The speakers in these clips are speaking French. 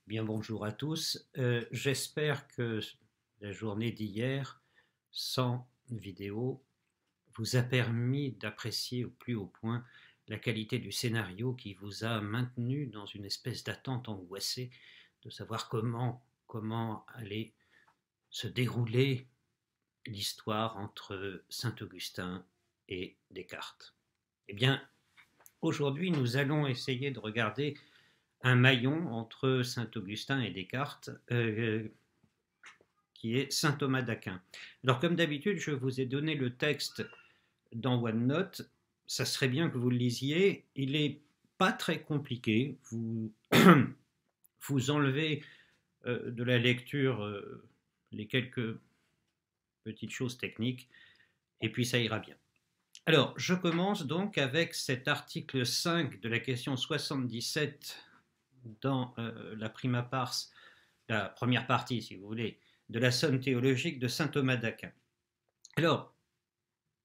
Bien, bonjour à tous. J'espère que la journée d'hier, sans vidéo, vous a permis d'apprécier au plus haut point la qualité du scénario qui vous a maintenu dans une espèce d'attente angoissée de savoir comment allait se dérouler l'histoire entre Saint-Augustin et Descartes. Eh bien, aujourd'hui, nous allons essayer de regarder un maillon entre Saint-Augustin et Descartes, qui est saint Thomas d'Aquin. Alors, comme d'habitude, je vous ai donné le texte dans OneNote. Ça serait bien que vous le lisiez. Il n'est pas très compliqué. Vous, vous enlevez de la lecture les quelques petites choses techniques, et puis ça ira bien. Alors, je commence donc avec cet article 5 de la question 77 dans la prima pars, la première partie, si vous voulez, de la somme théologique de saint Thomas d'Aquin. Alors,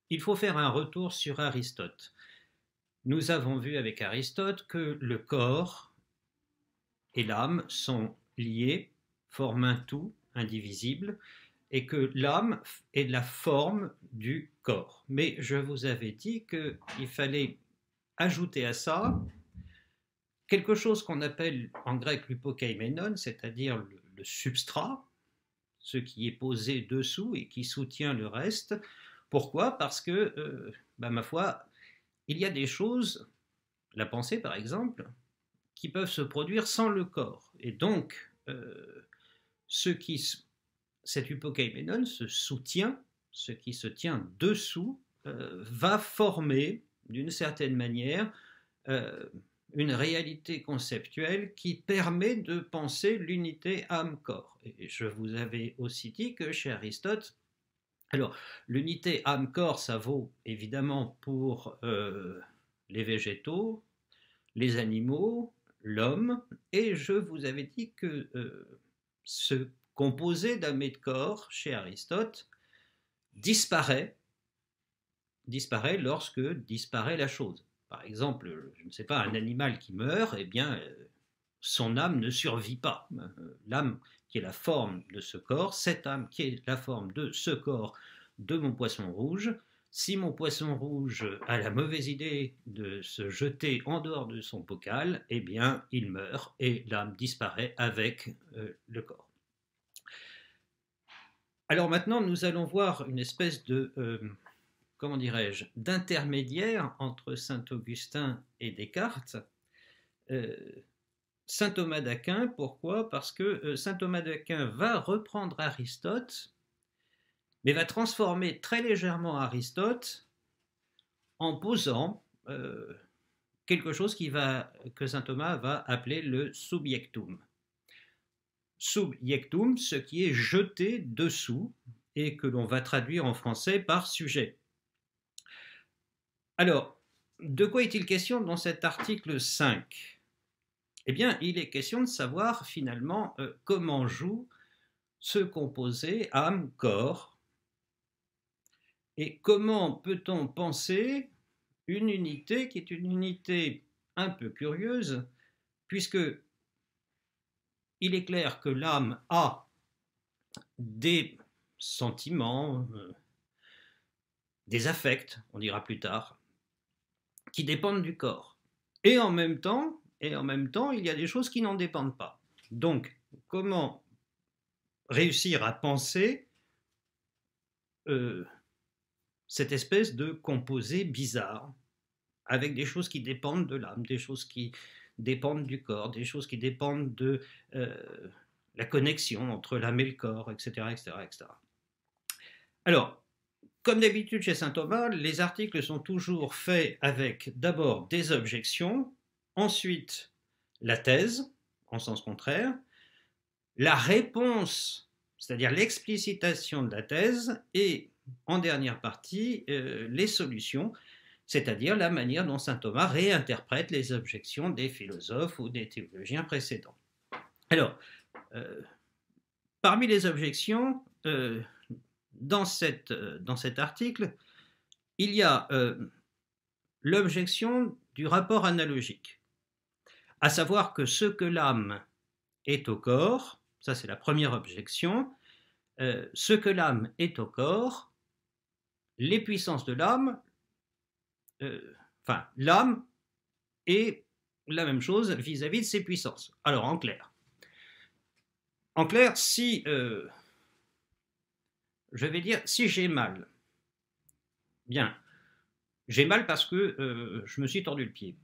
il faut faire un retour sur Aristote. Nous avons vu avec Aristote que le corps et l'âme sont liés, forment un tout indivisible, et que l'âme est la forme du corps. Mais je vous avais dit qu'il fallait ajouter à ça quelque chose qu'on appelle en grec l'hypokeimenon, c'est-à-dire le substrat, ce qui est posé dessous et qui soutient le reste. Pourquoi? Parce que, ma foi, il y a des choses, la pensée par exemple, qui peuvent se produire sans le corps. Et donc, cet hypokeimenon, ce soutien, ce qui se tient dessous, va former d'une certaine manière une réalité conceptuelle qui permet de penser l'unité âme-corps. Et je vous avais aussi dit que chez Aristote, alors l'unité âme-corps, ça vaut évidemment pour les végétaux, les animaux, l'homme, et je vous avais dit que ce composé d'âme et de corps chez Aristote disparaît lorsque disparaît la chose. Par exemple, je ne sais pas, un animal qui meurt, eh bien, son âme ne survit pas. L'âme qui est la forme de ce corps, cette âme qui est la forme de ce corps de mon poisson rouge, si mon poisson rouge a la mauvaise idée de se jeter en dehors de son bocal, eh bien, il meurt et l'âme disparaît avec le corps. Alors maintenant, nous allons voir une espèce de comment dirais-je, d'intermédiaire entre saint Augustin et Descartes. Saint Thomas d'Aquin, pourquoi? Parce que saint Thomas d'Aquin va reprendre Aristote, mais va transformer très légèrement Aristote en posant quelque chose que saint Thomas va appeler le subjectum. Subjectum, ce qui est jeté dessous et que l'on va traduire en français par sujet. Alors, de quoi est-il question dans cet article 5? Eh bien, il est question de savoir finalement comment joue ce composé âme-corps et comment peut-on penser une unité qui est une unité un peu curieuse, puisque il est clair que l'âme a des sentiments, des affects, on dira plus tard, qui dépendent du corps. Et en même temps, il y a des choses qui n'en dépendent pas. Donc, comment réussir à penser cette espèce de composé bizarre, avec des choses qui dépendent de l'âme, des choses qui dépendent du corps, des choses qui dépendent de la connexion entre l'âme et le corps, etc., etc., etc. Alors, comme d'habitude chez saint Thomas, les articles sont toujours faits avec d'abord des objections, ensuite la thèse, en sens contraire, la réponse, c'est-à-dire l'explicitation de la thèse, et en dernière partie, les solutions, c'est-à-dire la manière dont saint Thomas réinterprète les objections des philosophes ou des théologiens précédents. Alors, parmi les objections, dans cet article, il y a l'objection du rapport analogique, à savoir que ce que l'âme est au corps, ça c'est la première objection, ce que l'âme est au corps, les puissances de l'âme, l'âme est la même chose vis-à-vis de ses puissances. Alors en clair, si je vais dire, si j'ai mal, bien, j'ai mal parce que je me suis tordu le pied.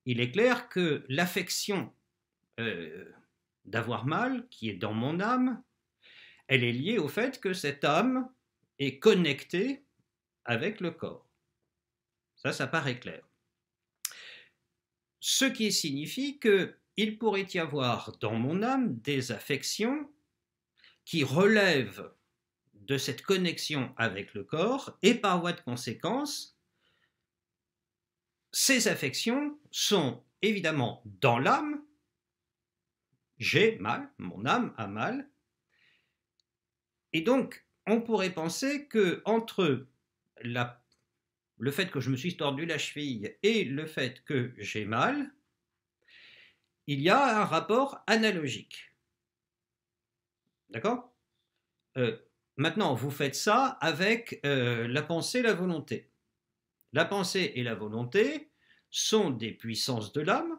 Il est clair que l'affection d'avoir mal, qui est dans mon âme, elle est liée au fait que cette âme est connectée avec le corps. Ça paraît clair. Ce qui signifie qu'il pourrait y avoir dans mon âme des affections qui relèvent de cette connexion avec le corps, et par voie de conséquence, ces affections sont évidemment dans l'âme. J'ai mal, mon âme a mal, et donc on pourrait penser que entre le fait que je me suis tordu la cheville et le fait que j'ai mal, il y a un rapport analogique. D'accord ? Maintenant, vous faites ça avec la pensée et la volonté. La pensée et la volonté sont des puissances de l'âme,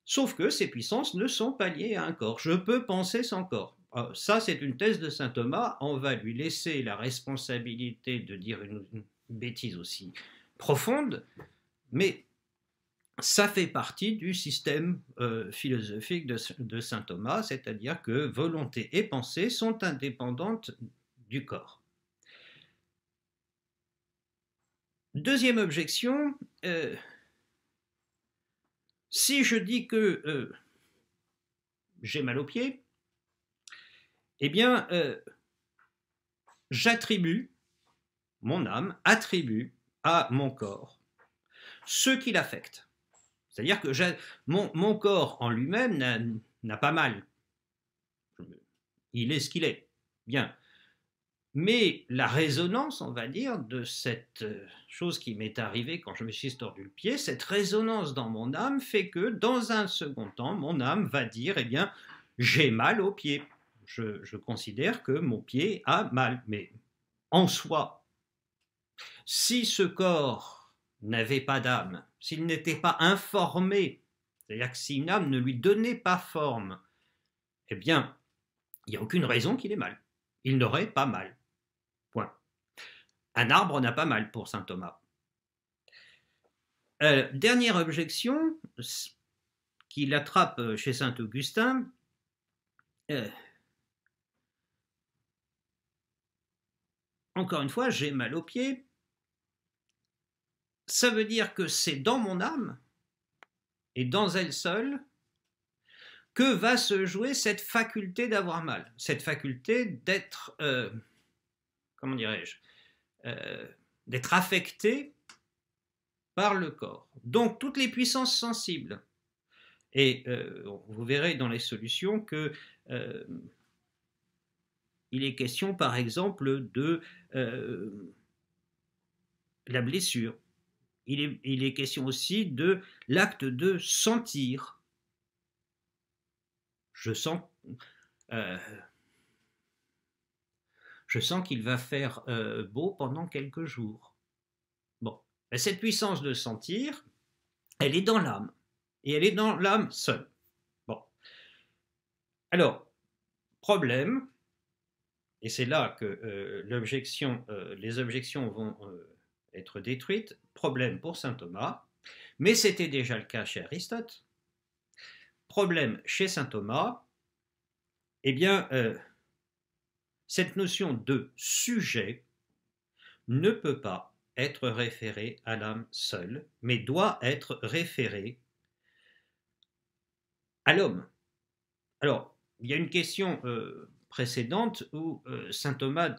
sauf que ces puissances ne sont pas liées à un corps. Je peux penser sans corps. Alors, ça, c'est une thèse de saint Thomas. On va lui laisser la responsabilité de dire une bêtise aussi profonde, mais ça fait partie du système philosophique de saint Thomas, c'est-à-dire que volonté et pensée sont indépendantes du corps. Deuxième objection, si je dis que j'ai mal aux pieds, eh bien, mon âme attribue à mon corps ce qui l'affecte. C'est-à-dire que mon corps en lui-même n'a pas mal. Il est ce qu'il est. Bien. Mais la résonance, on va dire, de cette chose qui m'est arrivée quand je me suis tordu le pied, cette résonance dans mon âme fait que, dans un second temps, mon âme va dire, eh bien, j'ai mal au pied. Je considère que mon pied a mal. Mais en soi, si ce corps n'avait pas d'âme, s'il n'était pas informé, c'est-à-dire que si une âme ne lui donnait pas forme, eh bien, il n'y a aucune raison qu'il ait mal. Il n'aurait pas mal. Point. Un arbre n'a pas mal pour saint Thomas. Dernière objection qu'il attrape chez saint Augustin. Encore une fois, j'ai mal aux pieds. Ça veut dire que c'est dans mon âme et dans elle seule que va se jouer cette faculté d'avoir mal, cette faculté d'être, comment dirais-je, d'être affecté par le corps. Donc toutes les puissances sensibles. Et vous verrez dans les solutions que il est question par exemple de la blessure. Il est question aussi de l'acte de sentir. Je sens qu'il va faire beau pendant quelques jours. Bon, cette puissance de sentir, elle est dans l'âme, et elle est dans l'âme seule. Bon, alors, problème, et c'est là que les objections vont être détruites, problème pour saint Thomas, mais c'était déjà le cas chez Aristote. Problème chez saint Thomas, eh bien, cette notion de sujet ne peut pas être référée à l'âme seule, mais doit être référée à l'homme. Alors, il y a une question précédente où saint Thomas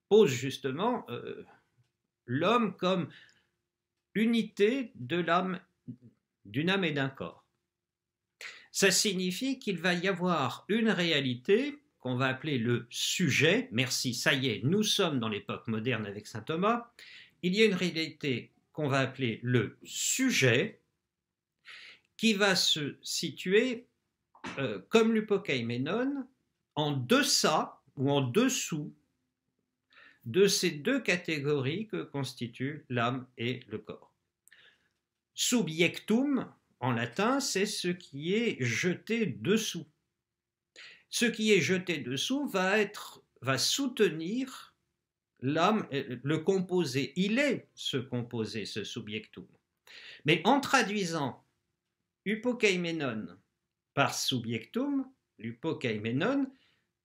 pose justement l'homme comme unité de l'âme, d'une âme et d'un corps. Ça signifie qu'il va y avoir une réalité qu'on va appeler le sujet. Merci, ça y est, nous sommes dans l'époque moderne avec saint Thomas. Il y a une réalité qu'on va appeler le sujet qui va se situer comme l'hypokaiménon en deçà ou en dessous de ces deux catégories que constituent l'âme et le corps. Subjectum, en latin, c'est ce qui est jeté dessous. Ce qui est jeté dessous va soutenir l'âme, le composé. Il est ce composé, ce subjectum. Mais en traduisant hypokaiménon par subjectum, l'hypokaiménon,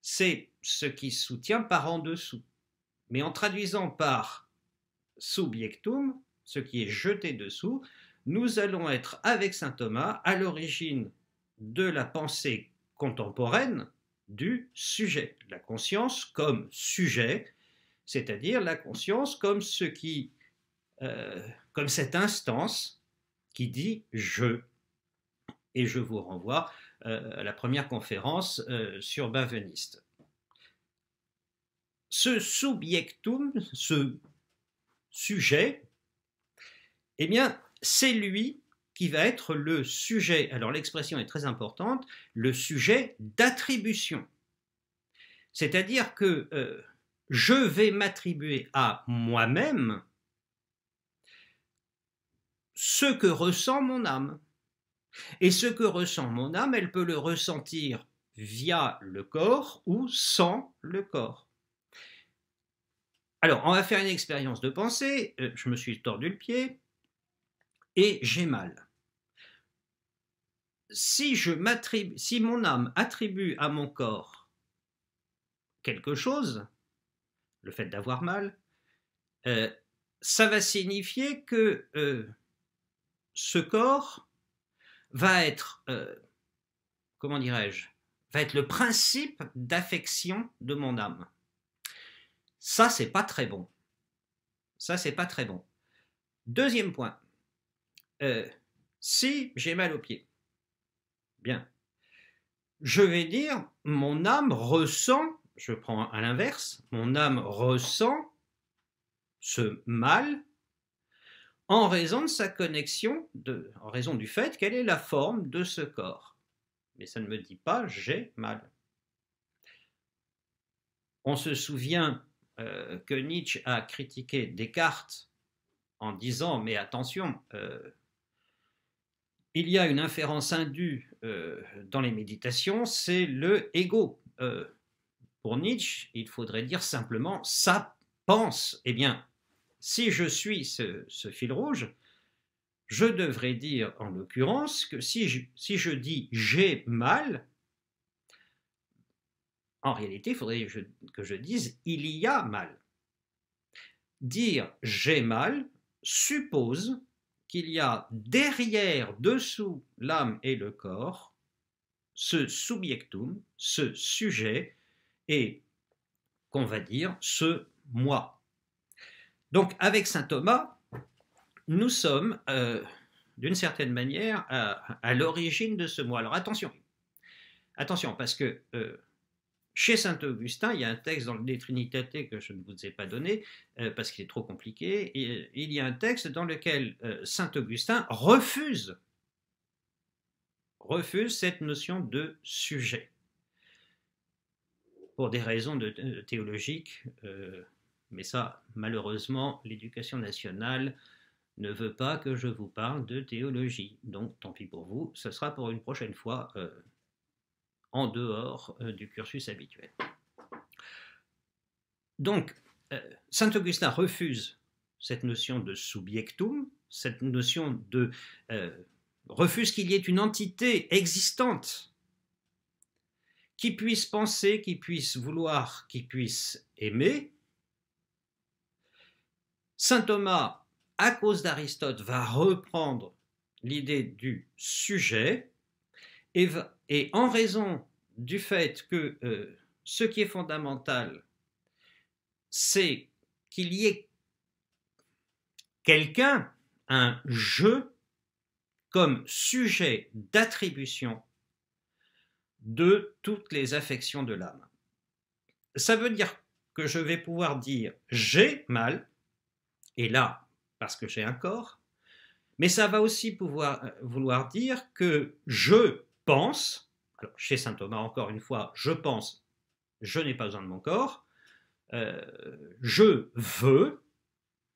c'est ce qui soutient par en dessous. Mais en traduisant par subjectum, ce qui est jeté dessous, nous allons être avec saint Thomas à l'origine de la pensée contemporaine du sujet, la conscience comme sujet, c'est-à-dire la conscience comme comme cette instance qui dit je. Et je vous renvoie à la première conférence sur Benveniste. Ce subjectum, ce sujet, eh bien, c'est lui qui va être le sujet, alors l'expression est très importante, le sujet d'attribution. C'est-à-dire que je vais m'attribuer à moi-même ce que ressent mon âme. Et ce que ressent mon âme, elle peut le ressentir via le corps ou sans le corps. Alors, on va faire une expérience de pensée. Je me suis tordu le pied et j'ai mal. Si mon âme attribue à mon corps quelque chose, le fait d'avoir mal, ça va signifier que ce corps va être, comment dirais-je, va être le principe d'affection de mon âme. Ça, c'est pas très bon. Ça, c'est pas très bon. Deuxième point. Si j'ai mal au pied, bien, je vais dire, mon âme ressent, je prends à l'inverse, mon âme ressent ce mal en raison de sa connexion, en raison du fait quelle est la forme de ce corps. Mais ça ne me dit pas j'ai mal. On se souvient que Nietzsche a critiqué Descartes en disant mais attention, il y a une inférence indue dans les méditations, c'est le ego. Pour Nietzsche, il faudrait dire simplement ça pense. Eh bien, si je suis ce fil rouge, je devrais dire en l'occurrence que si je dis j'ai mal, en réalité, il faudrait que je dise il y a mal. Dire j'ai mal suppose qu'il y a derrière, dessous l'âme et le corps, ce subjectum, ce sujet, et qu'on va dire ce moi. Donc avec saint Thomas, nous sommes d'une certaine manière à l'origine de ce moi. Alors attention, parce que chez saint Augustin, il y a un texte dans le De Trinitate que je ne vous ai pas donné parce qu'il est trop compliqué. Et il y a un texte dans lequel saint Augustin refuse cette notion de sujet pour des raisons théologiques. Mais ça, malheureusement, l'éducation nationale ne veut pas que je vous parle de théologie. Donc, tant pis pour vous, ce sera pour une prochaine fois en dehors du cursus habituel. Donc, saint Augustin refuse cette notion de subjectum, cette notion de refuse qu'il y ait une entité existante qui puisse penser, qui puisse vouloir, qui puisse aimer. Saint Thomas, à cause d'Aristote, va reprendre l'idée du sujet et en raison du fait que ce qui est fondamental, c'est qu'il y ait quelqu'un, un je, comme sujet d'attribution de toutes les affections de l'âme. Ça veut dire que je vais pouvoir dire j'ai mal, et là, parce que j'ai un corps, mais ça va aussi vouloir dire que je pense, alors chez saint Thomas encore une fois, je pense, je n'ai pas besoin de mon corps, je veux,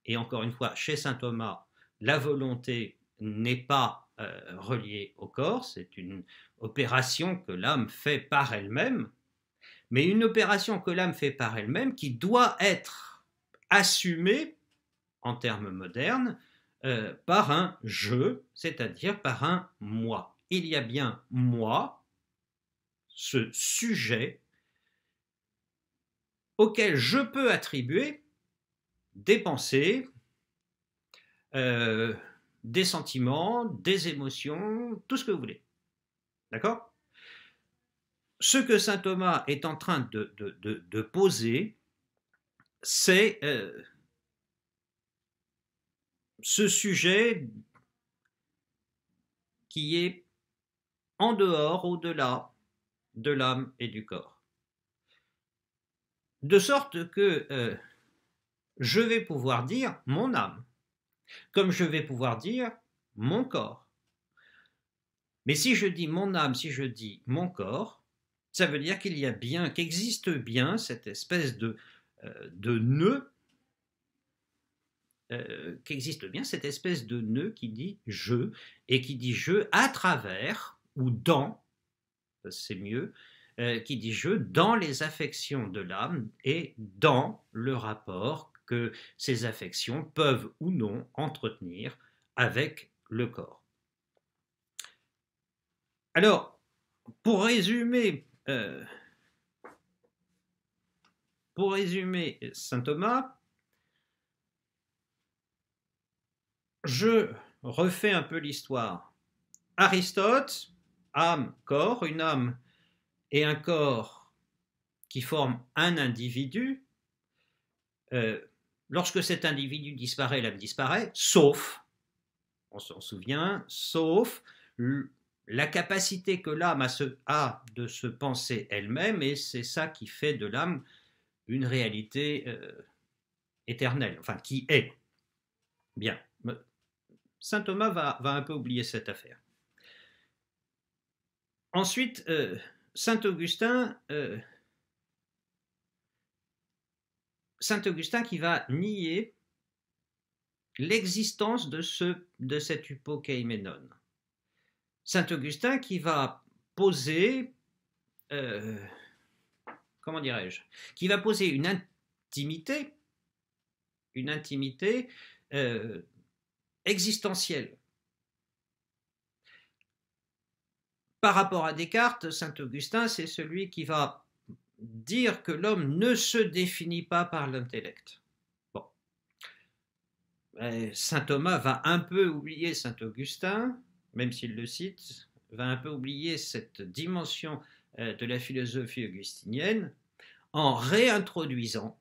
et encore une fois, chez saint Thomas, la volonté n'est pas reliée au corps, c'est une opération que l'âme fait par elle-même, mais une opération que l'âme fait par elle-même qui doit être assumée, en termes modernes, par un je, c'est-à-dire par un moi. Il y a bien moi, ce sujet, auquel je peux attribuer des pensées, des sentiments, des émotions, tout ce que vous voulez. D'accord? Ce que saint Thomas est en train de poser, c'est ce sujet qui est en dehors, au-delà de l'âme et du corps. De sorte que je vais pouvoir dire mon âme, comme je vais pouvoir dire mon corps. Mais si je dis mon âme, si je dis mon corps, ça veut dire qu'il y a bien, qu'existe bien cette espèce de nœud, qu'existe bien cette espèce de nœud qui dit je, et qui dit je à travers, ou dans, c'est mieux, qui dit je dans les affections de l'âme et dans le rapport que ces affections peuvent ou non entretenir avec le corps. Alors, pour résumer saint Thomas, je refais un peu l'histoire. Aristote, âme, corps, une âme et un corps qui forment un individu. Lorsque cet individu disparaît, l'âme disparaît, sauf, on s'en souvient, sauf la capacité que l'âme a de se penser elle-même, et c'est ça qui fait de l'âme une réalité éternelle, enfin qui est. Bien, saint Thomas va un peu oublier cette affaire. Ensuite, saint Augustin qui va nier l'existence de cet hypokeimenon. Saint Augustin qui va poser, comment dirais-je, qui va poser une intimité existentielle. Par rapport à Descartes, saint Augustin, c'est celui qui va dire que l'homme ne se définit pas par l'intellect. Bon. Saint Thomas va un peu oublier saint Augustin, même s'il le cite, va un peu oublier cette dimension de la philosophie augustinienne en réintroduisant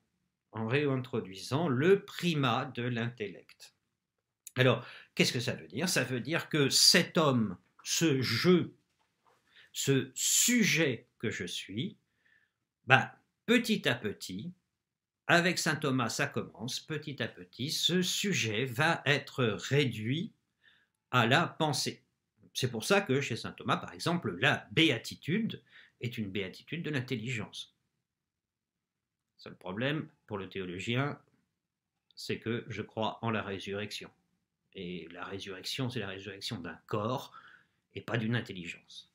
le primat de l'intellect. Alors, qu'est-ce que ça veut dire? Ça veut dire que cet homme, ce je, ce sujet que je suis, petit à petit, avec saint Thomas, ça commence, petit à petit, ce sujet va être réduit à la pensée. C'est pour ça que chez saint Thomas, par exemple, la béatitude est une béatitude de l'intelligence. Le seul problème pour le théologien, c'est que je crois en la résurrection. Et la résurrection, c'est la résurrection d'un corps et pas d'une intelligence.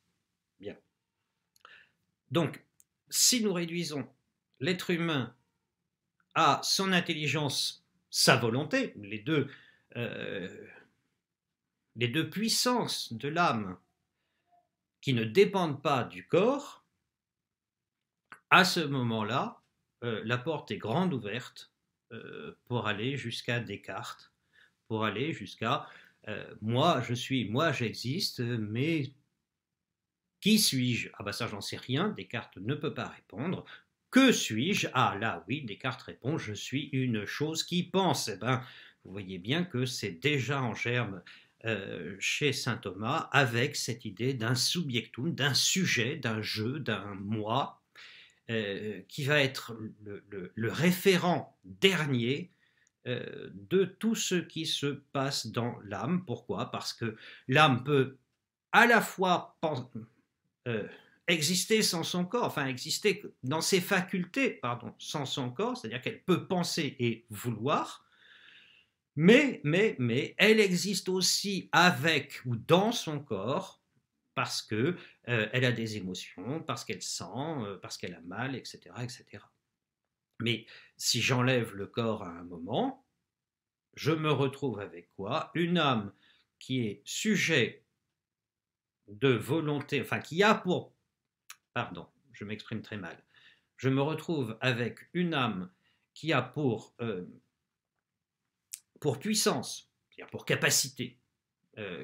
Bien. Donc, si nous réduisons l'être humain à son intelligence, sa volonté, les deux puissances de l'âme qui ne dépendent pas du corps, à ce moment-là, la porte est grande ouverte pour aller jusqu'à Descartes, pour aller jusqu'à moi je suis, moi j'existe, mais qui suis-je? Ah ça j'en sais rien, Descartes ne peut pas répondre. Que suis-je? Ah là oui, Descartes répond, je suis une chose qui pense. Eh ben, vous voyez bien que c'est déjà en germe chez saint Thomas avec cette idée d'un subjectum, d'un sujet, d'un jeu, d'un moi, qui va être le référent dernier de tout ce qui se passe dans l'âme. Pourquoi? Parce que l'âme peut à la fois exister sans son corps, enfin exister dans ses facultés, pardon, sans son corps, c'est-à-dire qu'elle peut penser et vouloir, mais elle existe aussi avec ou dans son corps, parce que elle a des émotions, parce qu'elle sent, parce qu'elle a mal, etc., etc. Mais si j'enlève le corps à un moment, je me retrouve avec quoi? Une âme qui est sujet de volonté, enfin qui a pour, pardon, je m'exprime très mal, je me retrouve avec une âme qui a pour puissance, c'est-à-dire pour capacité,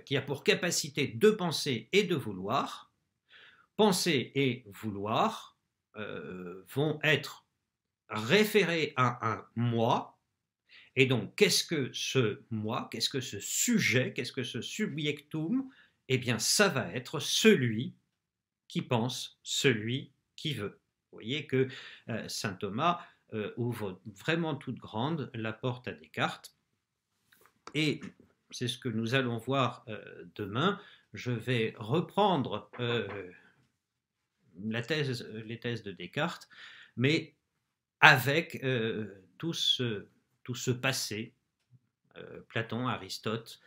qui a pour capacité de penser et de vouloir. Penser et vouloir vont être référés à un moi. Et donc, qu'est-ce que ce moi? Qu'est-ce que ce sujet? Qu'est-ce que ce subjectum? Eh bien, ça va être celui qui pense, celui qui veut. Vous voyez que saint Thomas ouvre vraiment toute grande la porte à Descartes. Et c'est ce que nous allons voir demain. Je vais reprendre les thèses de Descartes, mais avec tout ce passé, Platon, Aristote,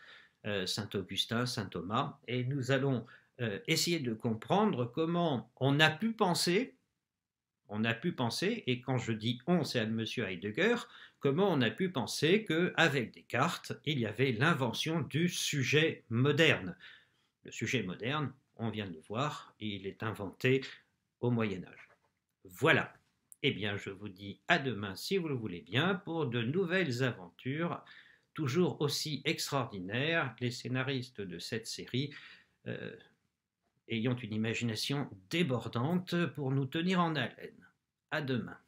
Saint Augustin, Saint Thomas, et nous allons essayer de comprendre comment on a pu penser, et quand je dis on, c'est à M. Heidegger, comment on a pu penser qu'avec Descartes, il y avait l'invention du sujet moderne. Le sujet moderne, on vient de le voir, il est inventé au Moyen Âge. Voilà. Eh bien, je vous dis à demain, si vous le voulez bien, pour de nouvelles aventures, toujours aussi extraordinaires. Les scénaristes de cette série ayant une imagination débordante pour nous tenir en haleine. À demain.